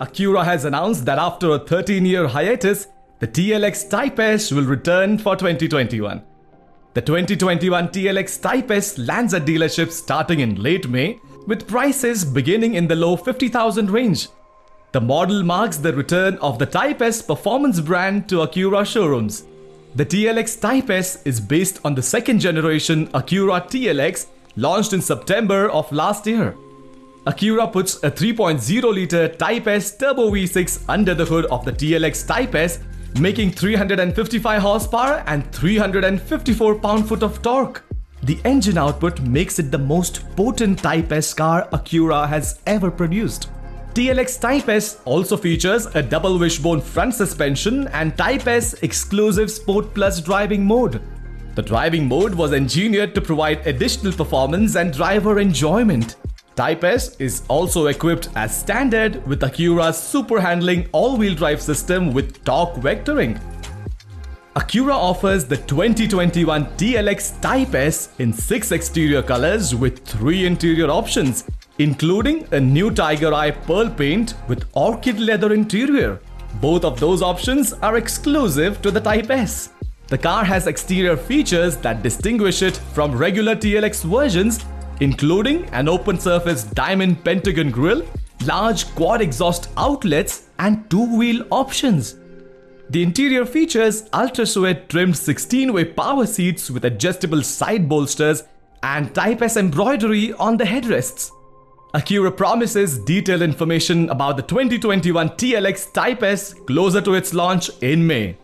Acura has announced that after a 13-year hiatus, the TLX Type S will return for 2021. The 2021 TLX Type S lands at dealerships starting in late May, with prices beginning in the low 50,000 range. The model marks the return of the Type S performance brand to Acura showrooms. The TLX Type S is based on the second generation Acura TLX launched in September of last year. Acura puts a 3.0-litre Type S Turbo V6 under the hood of the TLX Type S, making 355 horsepower and 354 pound-foot of torque. The engine output makes it the most potent Type S car Acura has ever produced. TLX Type S also features a double wishbone front suspension and Type S exclusive Sport Plus driving mode. The driving mode was engineered to provide additional performance and driver enjoyment. Type S is also equipped as standard with Acura's super handling all-wheel drive system with torque vectoring. Acura offers the 2021 TLX Type S in 6 exterior colors with 3 interior options, including a new Tiger Eye pearl paint with orchid leather interior. Both of those options are exclusive to the Type S. The car has exterior features that distinguish it from regular TLX versions, including an open-surface diamond pentagon grille, large quad exhaust outlets, and 2-wheel options. The interior features ultra-suede trimmed 16-way power seats with adjustable side bolsters and Type S embroidery on the headrests. Acura promises detailed information about the 2021 TLX Type S closer to its launch in May.